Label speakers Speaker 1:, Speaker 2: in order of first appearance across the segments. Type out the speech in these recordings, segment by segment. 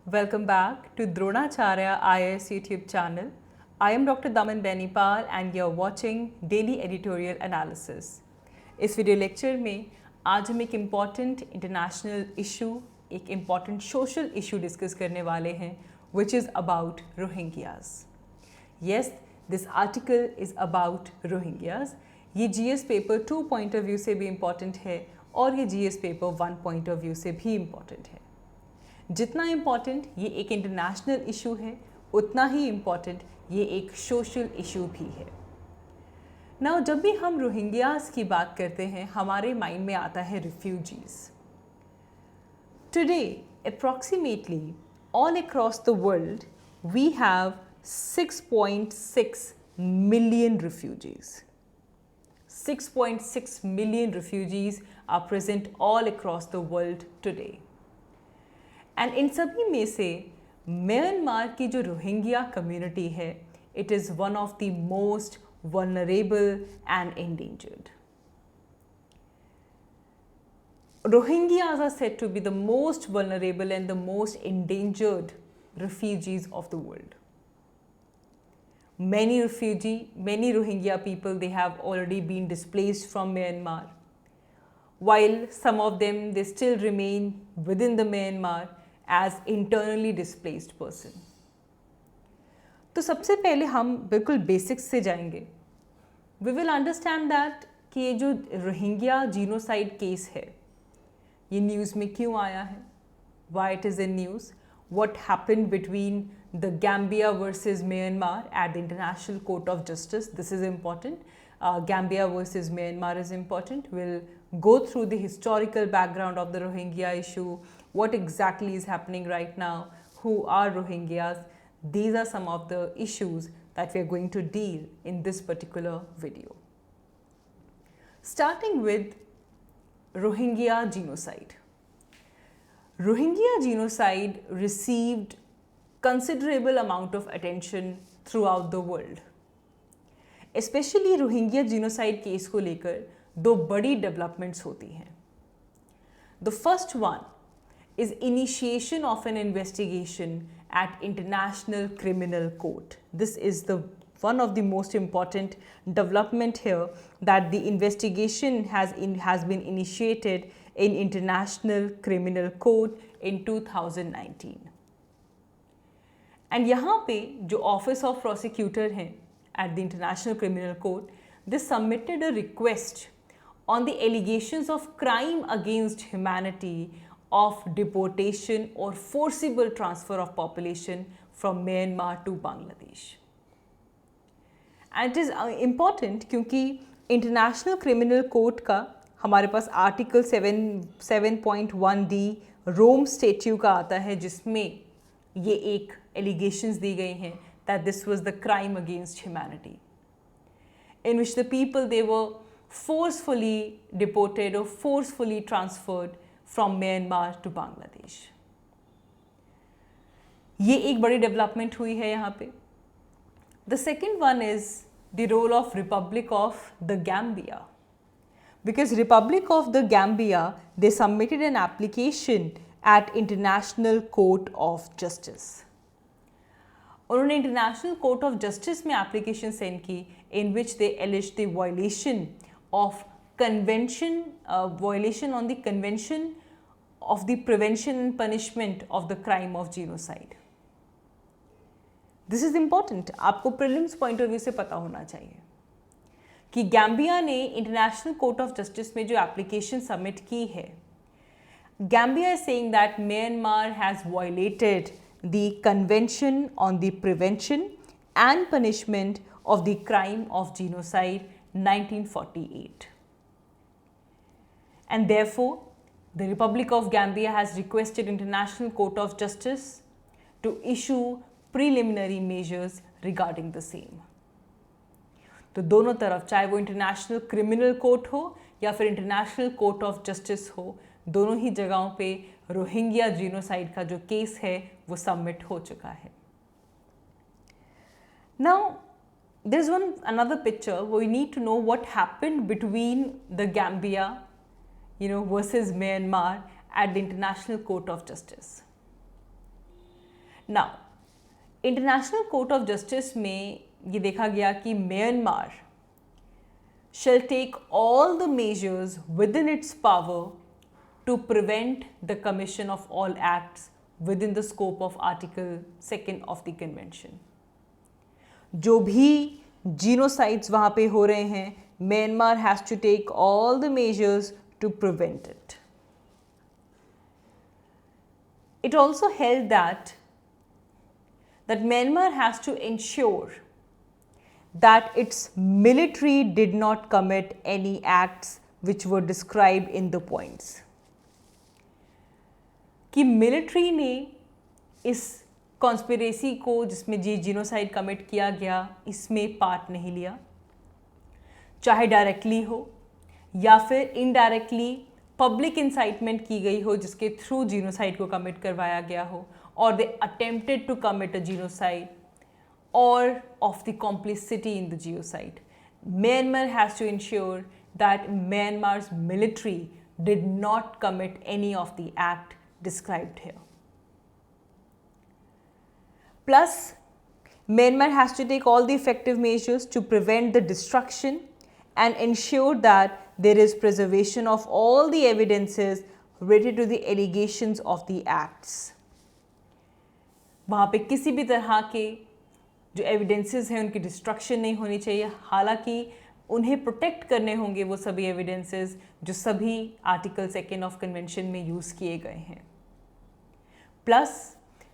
Speaker 1: Welcome back to Droanacharya IAS YouTube channel. I am Dr. Daman Benipal and you're watching Daily Editorial Analysis. इस video lecture में आज हम एक important international issue, एक important social issue discuss करने वाले हैं, which is about Rohingyas. Yes, this article is about Rohingyas. ये GS paper 2 point of view से भी इम्पॉर्टेंट है और ये GS paper 1 point of view से भी इम्पॉर्टेंट है. जितना इम्पॉर्टेंट ये एक इंटरनेशनल इशू है, उतना ही इम्पॉर्टेंट ये एक सोशल इशू भी है. नाउ जब भी हम रोहिंग्यास की बात करते हैं, हमारे माइंड में आता है refugees. Today approximately all across the world we have 6.6 million refugees. 6.6 million refugees are present all across the world today. And in सभी में से म्यांमार की जो रोहिंग्या कम्युनिटी है, it is one of the most vulnerable and endangered. Rohingyas are said to be the most vulnerable and the most endangered refugees of the world. Many Rohingya people, they have already been displaced from Myanmar. While some of them, they still remain within the Myanmar as internally displaced person. तो सबसे पहले हम बिल्कुल basics से जाएंगे. We will understand that कि ये जो रोहिंग्या जीनोसाइड केस है, ये न्यूज़ में क्यों आया है, why it is in news, what happened between the Gambia versus Myanmar at the International Court of Justice. This is important. Gambia versus Myanmar is important. We'll go through the historical background of the Rohingya issue, what exactly is happening right now, who are Rohingyas. These are some of the issues that we are going to deal in this particular video. Starting with Rohingya genocide. Rohingya genocide received considerable amount of attention throughout the world. Especially Rohingya genocide case को लेकर दो बड़ी developments होती हैं. The first one is initiation of an investigation at International Criminal Court. This is the one of the most important development here, that the investigation has been initiated in International Criminal Court in 2019. And यहाँ पे जो Office of Prosecutor हैं at the International Criminal Court, they submitted a request on the allegations of crime against humanity of deportation or forcible transfer of population from Myanmar to Bangladesh. And it is important क्योंकि International Criminal Court का हमारे पास article 7.1D रोम स्टेट्यू का आता है, जिसमें ये एक allegations दी गई हैं that this was the crime against humanity, in which the people, they were forcefully deported or forcefully transferred from Myanmar to Bangladesh. ये एक बड़ी डेवलपमेंट हुई है यहाँ पे. The second one is the role of Republic of the Gambia. Because Republic of the Gambia, they submitted an application at International Court of Justice. उन्होंने international court of justice में application send की, in which they alleged the violation of convention, violation on the convention of the prevention and punishment of the crime of genocide. This is important. आपको prelims point of view से पता होना चाहिए कि Gambia ने international court of justice में जो application submit की है, Gambia is saying that Myanmar has violated the Convention on the Prevention and Punishment of the Crime of Genocide 1948. And therefore, the Republic of Gambia has requested International Court of Justice to issue preliminary measures regarding the same. तो दोनों तरफ, चाहे वो international criminal court हो या फिर international court of justice हो, दोनों ही जगहों पे रोहिंग्या जीनोसाइड का जो केस है वो सबमिट हो चुका है. Now there is one another picture we need to know what happened between the Gambia versus Myanmar at the International Court of Justice. Now International court of justice में ये देखा गया कि Myanmar shall take all the measures within its power to prevent the commission of all acts within the scope of Article 2 of the Convention. जो भी genocides वहाँ पे हो रहे हैं, Myanmar has to take all the measures to prevent it. It also held that Myanmar has to ensure that its military did not commit any acts which were described in the points. कि military ने इस conspiracy को जिसमें genocide commit किया गया इसमें part नहीं लिया, चाहे डायरेक्टली हो या फिर इनडायरेक्टली पब्लिक इंसाइटमेंट की गई हो जिसके थ्रू जीनोसाइड को कमिट करवाया गया हो, और they attempted to commit a genocide or of the complicity in the genocide. Myanmar has to ensure that Myanmar's military did not commit any of the act described here. Plus, Myanmar has to take all the effective measures to prevent the destruction and ensure that there is preservation of all the evidences related to the allegations of the acts. वहाँ पे किसी भी तरह के जो evidences हैं उनकी destruction नहीं होनी चाहिए, हालांकि उन्हें प्रोटेक्ट करने होंगे वो सभी एविडेंसेस जो सभी आर्टिकल 2 ऑफ कन्वेंशन में यूज़ किए गए हैं. Plus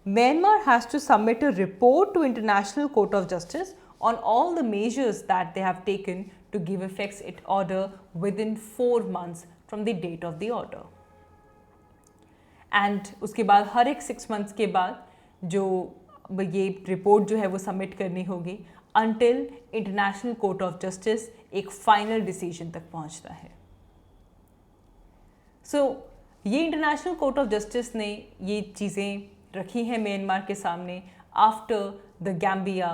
Speaker 1: Myanmar has to submit a report to International court of Justice on all the measures that they have taken to give effects it order within 4 months from the date of the order. And उसके बाद हर एक 6 months के बाद जो ये report जो है वो सबमिट करनी होगी until international court of justice एक फाइनल डिसीजन तक पहुंचता है. सो ये इंटरनेशनल कोर्ट ऑफ जस्टिस ने ये चीज़ें रखी हैं म्यांमार के सामने after the Gambia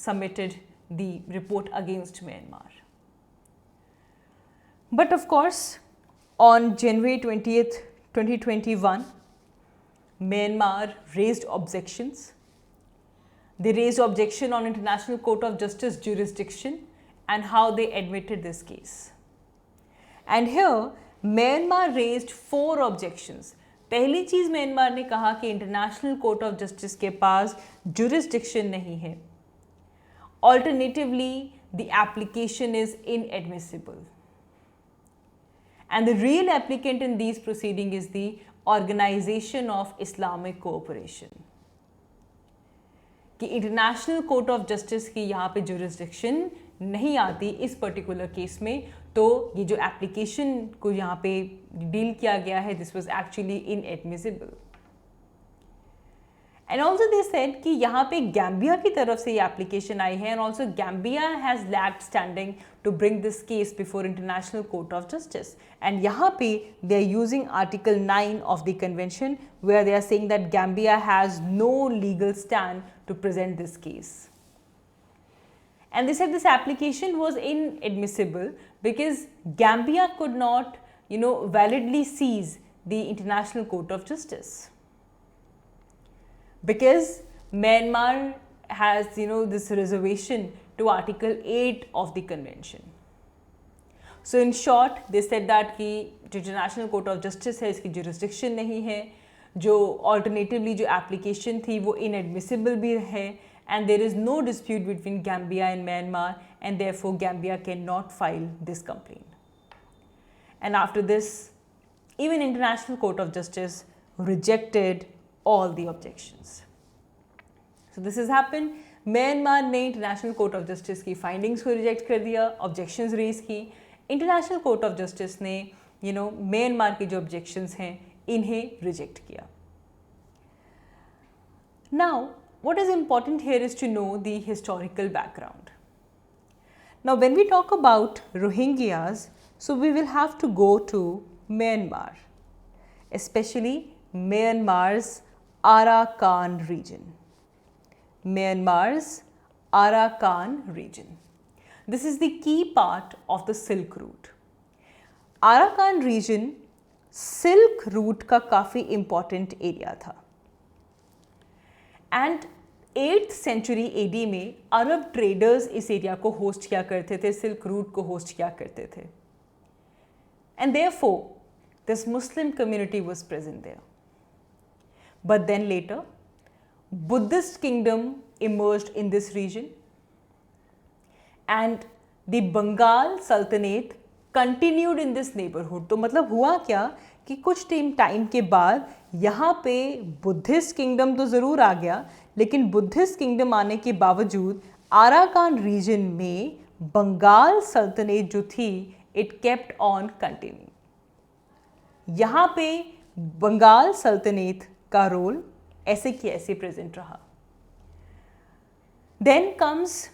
Speaker 1: submitted the report against Myanmar. But of course on January 20th, 2021, Myanmar raised objections. They raised objection on International Court of Justice jurisdiction and how they admitted this case. And here, Myanmar raised 4 objections. पहली चीज़ Myanmar ने कहा कि international court of justice के पास jurisdiction नहीं है. Alternatively, the application is inadmissible. And the real applicant in these proceedings is the Organization of Islamic Cooperation. कि international court of justice की यहाँ पे जुरिस्डिक्शन नहीं आती इस पर्टिकुलर केस में, तो ये जो एप्लीकेशन को यहाँ पे डील किया गया है this was actually inadmissible. And also they said कि यहाँ पे गैम्बिया की तरफ से ये एप्लीकेशन आई है and also Gambia has lacked standing to bring this case before International court of Justice. And यहाँ पे they are using article 9 of the convention where they are saying that Gambia has no legal stand to present this case. And they said this application was inadmissible because Gambia could not, validly seize the International Court of Justice. Because Myanmar has, this reservation to Article 8 of the Convention. So in short, they said that कि जो International Court of Justice है इसकी jurisdiction नहीं है, जो alternatively जो application थी वो inadmissible भी है, and there is no dispute between Gambia and Myanmar, and therefore Gambia cannot file this complaint. And after this, even International Court of Justice rejected all the objections. So this has happened. Myanmar ने International Court of Justice की findings को reject कर दिया, objections raise की. International Court of Justice ने Myanmar के जो objections हैं इन्हें reject किया. Now, what is important here is to know the historical background. Now, when we talk about Rohingyas, so we will have to go to Myanmar, especially Myanmar's Arakan region. Myanmar's Arakan region. This is the key part of the Silk Route. Arakan region, Silk Route का काफ़ी important area था. And 8th century AD में Arab traders इस area को host किया करते थे, silk route को होस्ट किया करते थे, and therefore this Muslim community was present there. But then later Buddhist kingdom emerged in this region and the Bengal Sultanate continued in this neighborhood. तो मतलब हुआ क्या कि कुछ टाइम के बाद यहाँ पे बुद्धिस्ट किंगडम तो ज़रूर आ गया, लेकिन बुद्धिस्ट किंगडम आने के बावजूद आराकान रीजन में बंगाल सल्तनत जो थी इट केप्ट ऑन कंटिन्यू. यहाँ पे बंगाल सल्तनत का रोल ऐसे की ऐसे प्रेजेंट रहा. Then comes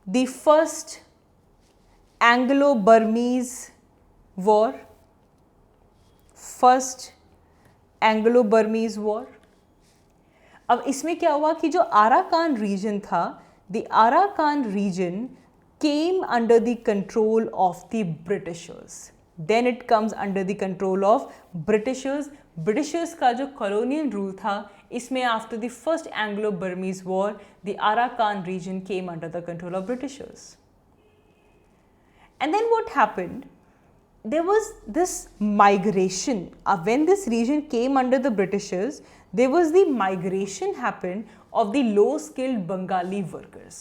Speaker 1: the first Anglo Burmese war. First Anglo Burmese war. अब इसमें क्या हुआ कि जो आराकान रीजन था, the Arakan region came under the control of the Britishers. Then it comes under the control of Britishers. Britishers का जो colonial rule था, इसमें after the first Anglo Burmese war the Arakan region came under the control of Britishers. And then what happened, there was this migration. When this region came under the Britishers, there was the migration happened of the low skilled Bengali workers.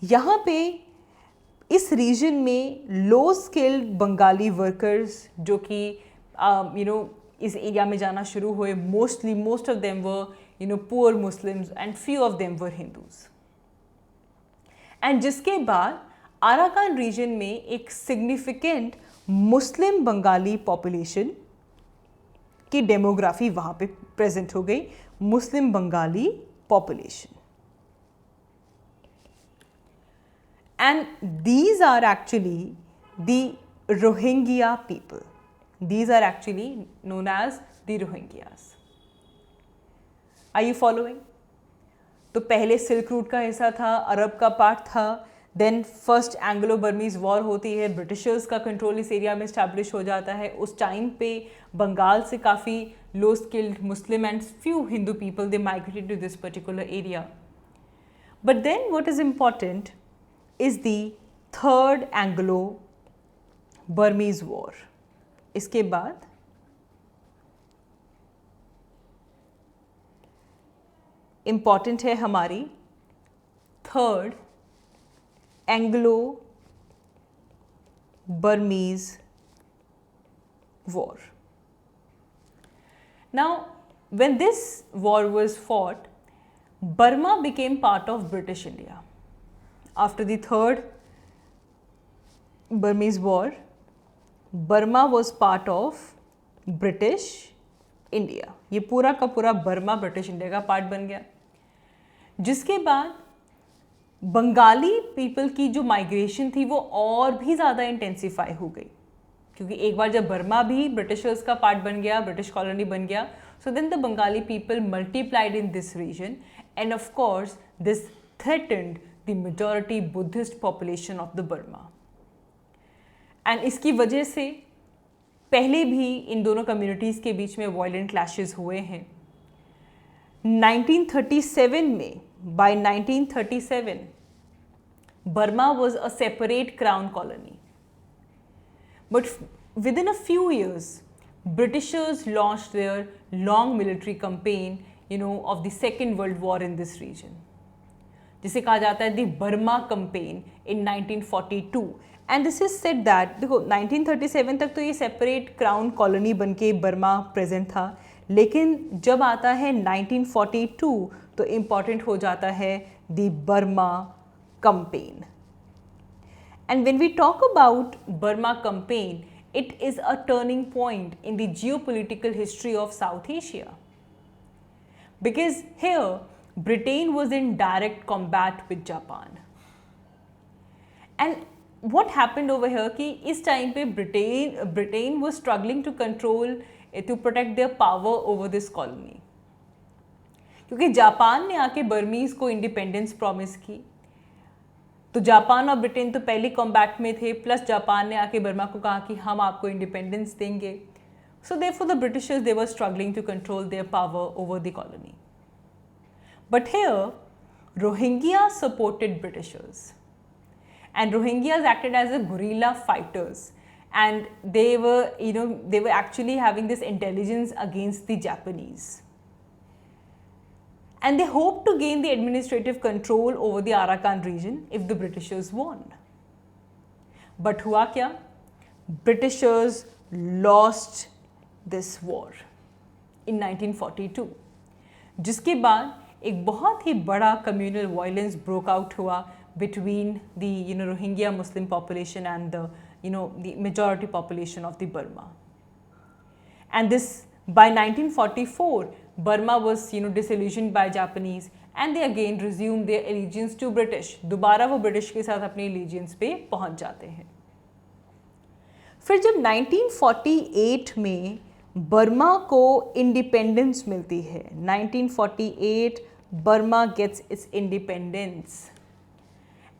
Speaker 1: यहाँ पे इस reason में लो skilled Bengali workers जो कि इस area में जाना शुरू हुए, most of them were poor Muslims and few of them were Hindus. And जिसके बाद आराकान रीजन में एक सिग्निफिकेंट मुस्लिम बंगाली पॉपुलेशन की डेमोग्राफी वहाँ पे प्रेजेंट हो गई, Muslim Bengali population. And these are actually the Rohingya people. These are actually known as the Rohingyas. Are you following? तो पहले सिल्क रूट का हिस्सा था, अरब का पार्ट था, then first Anglo Burmese war होती है, ब्रिटिशर्स का कंट्रोल इस एरिया में इस्टेब्लिश हो जाता है. उस टाइम पे बंगाल से काफ़ी low skilled Muslim and few Hindu people they migrated to this particular area. But then what is important is the third Anglo-Burmese war. इसके बाद important है हमारी third Anglo-Burmese war. Now, when this war was fought, Burma became part of British India. After the third Burmese war, Burma was part of British India. ये पूरा का पूरा Burma British India का part बन गया. जिसके बाद बंगाली पीपल की जो माइग्रेशन थी वो और भी ज़्यादा इंटेंसिफाई हो गई, क्योंकि एक बार जब बर्मा भी ब्रिटिशर्स का पार्ट बन गया, ब्रिटिश कॉलोनी बन गया, so then the Bengali people multiplied in this region, and of course this threatened the majority Buddhist population of the Burma. And इसकी वजह से पहले भी इन दोनों कम्युनिटीज़ के बीच में वायलेंट क्लैशेस हुए हैं. 1937 में, by 1937, Burma was a separate crown colony. But within a few years, Britishers launched their long military campaign, of the Second World War in this region, जिसे कहा जाता है the Burma campaign in 1942. And this is said that, देखो 1937 तक तो ये separate crown colony बन के बर्मा प्रेजेंट था, लेकिन जब आता है 1942 तो इम्पॉर्टेंट हो जाता है the Burma campaign. And when we talk about Burma campaign, it is a turning point in the geopolitical history of South Asia, because here Britain was in direct combat with Japan. And what happened over here कि इस time पे Britain was struggling to control, to protect their power over this colony, क्योंकि Japan ने आके Burmese को independence promise की. तो Japan और ब्रिटेन तो पहले कॉम्बैट में थे, प्लस जापान ने आके बर्मा को कहा कि हम आपको इंडिपेंडेंस देंगे. So therefore the Britishers, they were struggling to control their power over the colony. But here, Rohingyas supported Britishers. And Rohingyas acted as a guerrilla fighters. And they were actually having this intelligence against the Japanese. And they hoped to gain the administrative control over the Arakan region if the Britishers won. But hua kya? Britishers lost this war in 1942, जिसके बाद एक बहुत ही बड़ा communal violence broke out हुआ between the Rohingya Muslim population and the majority population of the Burma. And this, by 1944, Burma was disillusioned by Japanese and they again resumed their allegiance to British. दोबारा वो British के साथ अपनी allegiance पे पहुंच जाते हैं. फिर जब 1948 में बर्मा को इंडिपेंडेंस मिलती है, 1948 Burma gets its independence.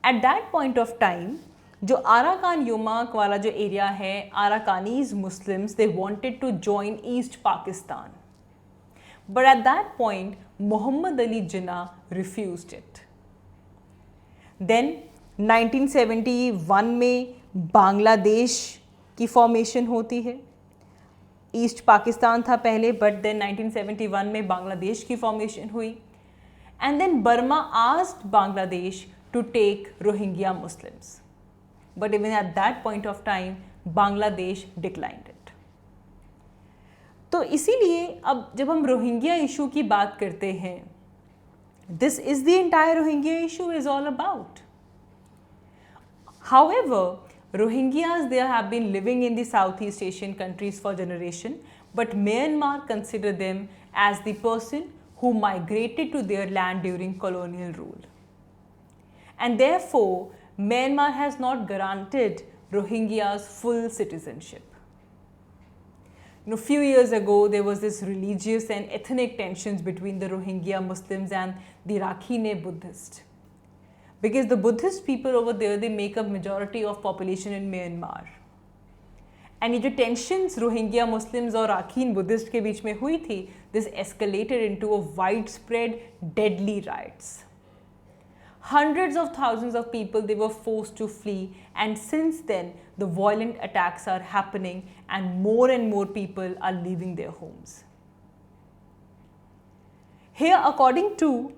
Speaker 1: At that point of time, जो Arakan Yumak वाला जो एरिया है, Arakanese Muslims, they wanted to join East Pakistan. But at that point, Muhammad Ali Jinnah refused it. Then 1971 में बांग्लादेश की formation होती है. East Pakistan था पहले, बट देन 1971 में बांग्लादेश की फॉर्मेशन हुई. And then Burma asked Bangladesh to take Rohingya Muslims, but even at that point of time Bangladesh declined it. तो इसीलिए अब जब हम रोहिंग्या इशू की बात करते हैं, this is the entire Rohingya issue is all about. However, Rohingyas, they have been living in the Southeast Asian countries for generation, but Myanmar consider them as the person who migrated to their land during colonial rule. And therefore, Myanmar has not granted Rohingyas full citizenship. A few years ago, there was this religious and ethnic tensions between the Rohingya Muslims and the Rakhine Buddhists. Because the Buddhist people over there, they make up majority of population in Myanmar. And ये जो tensions Rohingya Muslims और Rakhine Buddhist के बीच में हुई थी, this escalated into a widespread deadly riots. Hundreds of thousands of people, they were forced to flee, and since then the violent attacks are happening and more people are leaving their homes. Here, according to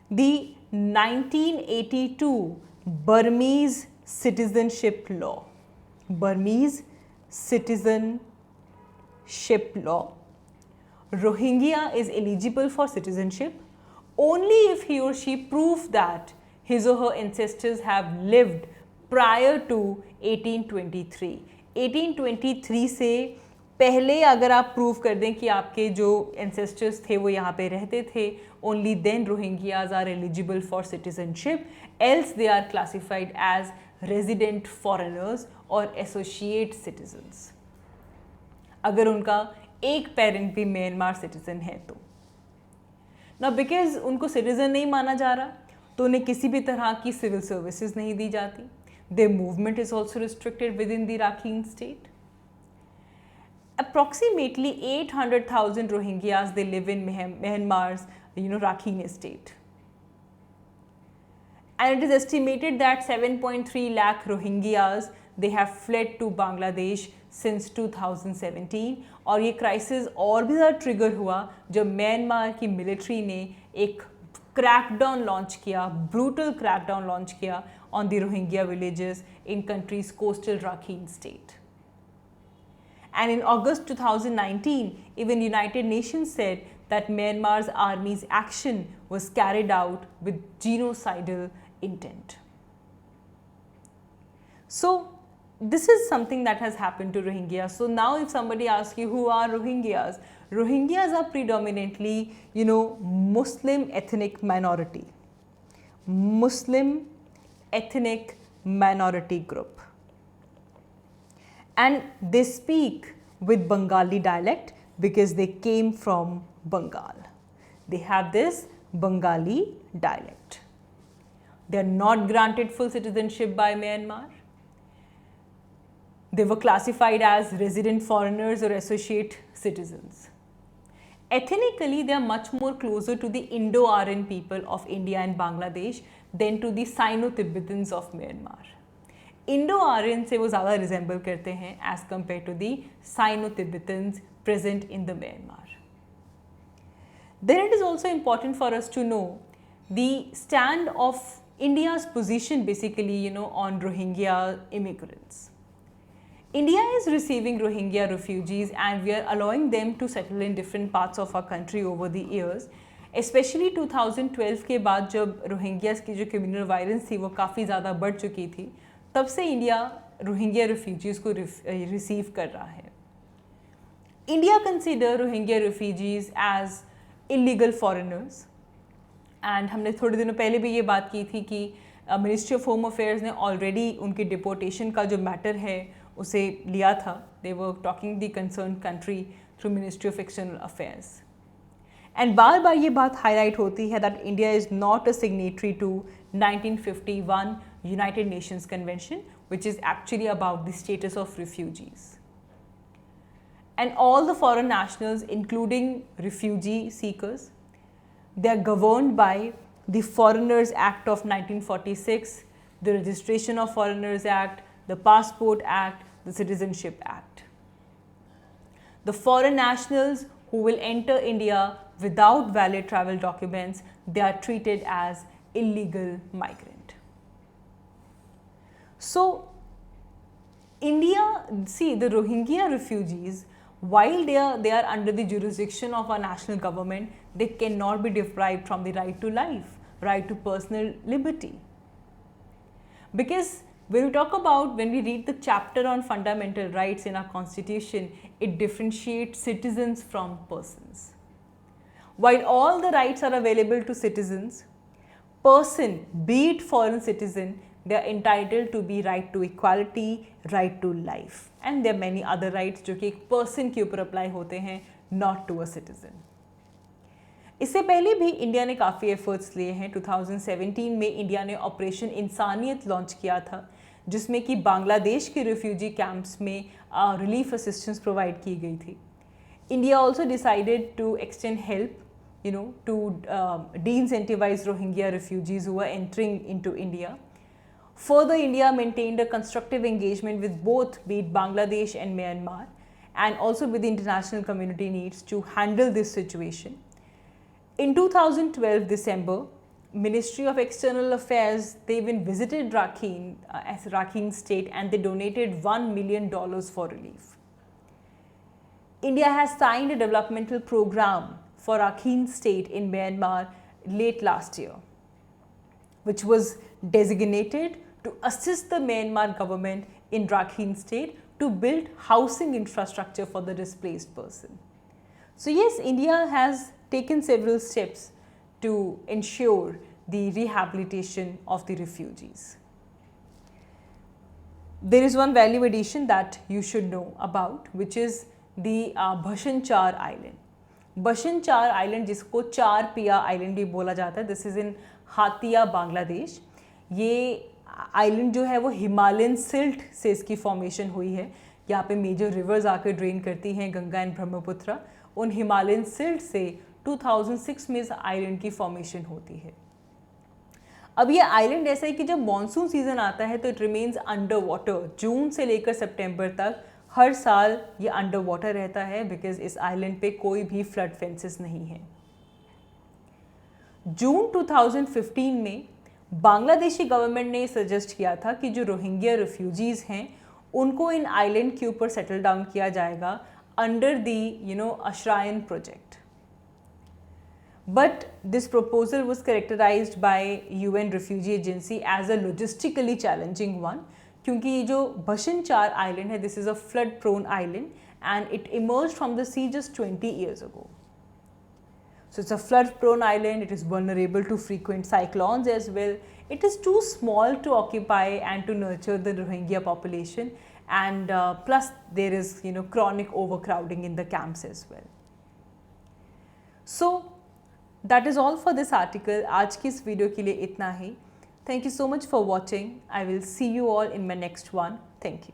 Speaker 1: the 1982 Burmese citizenship law, Burmese citizenship law, Rohingya is eligible for citizenship only if he or she proves that his or her ancestors have lived prior to 1823. 1823 से पहले अगर आप prove कर दें कि आपके जो ancestors थे वो यहाँ पे रहते थे, only then Rohingyas are eligible for citizenship, else they are classified as resident foreigners or associate citizens. अगर उनका एक पेरेंट भी म्यांमार सिटीजन है तो. Now because उनको सिटीजन नहीं माना जा रहा, तो उन्हें किसी भी तरह की सिविल सर्विसेज नहीं दी जाती. Their movement is also restricted within the Rakhine state. Approximately 800,000 Rohingyas, they live in Myanmar's Rakhine state. And it is estimated that 7.3 lakh Rohingyas, they have fled to Bangladesh since 2017. और ये crisis और भी ज़्यादा trigger हुआ जब Myanmar की military ने एक क्रैकडाउन लॉन्च किया, ब्रूटल क्रैकडाउन लॉन्च किया on the Rohingya villages in country's coastal Rakhine state. And in August 2019, even United Nations said that Myanmar's army's action was carried out with genocidal intent. So this is something that has happened to Rohingyas. So now if somebody asks you who are Rohingyas, Rohingyas are predominantly, Muslim ethnic minority. Muslim ethnic minority group. And they speak with Bengali dialect because they came from Bengal. They have this Bengali dialect. They are not granted full citizenship by Myanmar. They were classified as resident foreigners or associate citizens. Ethnically, they are much more closer to the Indo-Aryan people of India and Bangladesh than to the Sino-Tibetans of Myanmar. Indo-Aryan से वो ज़्यादा resemble करते हैं as compared to the Sino-Tibetans present in the Myanmar. Then it is also important for us to know the stand of India's position basically, on Rohingya immigrants. India is receiving Rohingya refugees and we are allowing them to settle in different parts of our country over the years. Especially 2012 के बाद जब Rohingyas की जो communal violence थी वो काफ़ी ज़्यादा बढ़ चुकी थी, तब से इंडिया Rohingya refugees को रिसीव कर रहा है. India consider Rohingya refugees as illegal foreigners and हमने थोड़े दिनों पहले भी ये बात की थी कि मिनिस्ट्री ऑफ होम अफेयर्स ने ऑलरेडी उनकी डिपोटेशन का जो मैटर है उसे लिया था. They were talking the concern country through ministry of external affairs. And बार बार ये बात हाईलाइट होती है that India is not a signatory to 1951 United Nations convention which is actually about the status of refugees. And all the foreign nationals, including refugee seekers, they are governed by the Foreigners Act of 1946, the Registration of Foreigners Act, the Passport Act, the Citizenship Act. The foreign nationals who will enter India without valid travel documents, they are treated as illegal migrant. So, India, see, the Rohingya refugees, while they are under the jurisdiction of our national government, they cannot be deprived from the right to life, right to personal liberty. Because when we read the chapter on fundamental rights in our constitution, it differentiates citizens from persons. While all the rights are available to citizens, person, be it foreign citizen, they are entitled to be right to equality, right to life, and there are many other rights जो कि एक person के ऊपर apply होते हैं, not to a citizen. इससे पहले भी इंडिया ने काफ़ी एफर्ट्स लिए हैं. 2017 में इंडिया ने ऑपरेशन इंसानियत लॉन्च किया था जिसमें कि बांग्लादेश के रिफ्यूजी कैंप्स में रिलीफ असिस्टेंस प्रोवाइड की गई थी. India also decided to extend help to de-incentivize Rohingya refugees who are entering into India. Further, India maintained a constructive engagement with both, be it Bangladesh and Myanmar, and also with the international community needs to handle this situation. In 2012 December, Ministry of External Affairs, they even visited Rakhine as Rakhine state and they donated $1 million for relief. India has signed a developmental program for Rakhine state in Myanmar late last year, which was designated to assist the Myanmar government in Rakhine state to build housing infrastructure for the displaced person. So yes, India has taken several steps to ensure the rehabilitation of the refugees. There is one value addition that you should know about, which is the Bhashanchar Island. Bhashanchar Island, जिसको चार पिया island भी बोला जाता है, this is in Hatia Bangladesh. ये island जो है वो हिमालयन सिल्ट से इसकी फॉर्मेशन हुई है. यहाँ पे मेजर रिवर्स आकर ड्रेन करती हैं, गंगा एंड ब्रह्मपुत्र. उन हिमालयन सिल्ट से 2006 में इस आइलैंड की फॉर्मेशन होती है. अब ये आइलैंड ऐसा है कि जब मॉनसून सीजन आता है तो इट रिमेन्स अंडर वाटर. जून से लेकर सितंबर तक हर साल ये अंडर वाटर रहता है बिकॉज इस आइलैंड पे कोई भी फ्लड फेंसेस नहीं है. जून 2015 में बांग्लादेशी गवर्नमेंट ने सजेस्ट किया था कि जो रोहिंग्या रिफ्यूजीज़ हैं उनको इन आइलैंड के ऊपर सेटल डाउन किया जाएगा under the Ashrayan project. But this proposal was characterized by UN Refugee Agency as a logistically challenging one, क्योंकि ये जो Bhashanchar Island है, this is a flood prone island and it emerged from the sea just 20 years ago. So it's a flood prone island, it is vulnerable to frequent cyclones as well. It is too small to occupy and to nurture the Rohingya population, and plus there is chronic overcrowding in the camps as well. So that is all for this article. आज की इस video के लिए इतना ही. Thank you so much for watching. I will see you all in my next one. Thank you.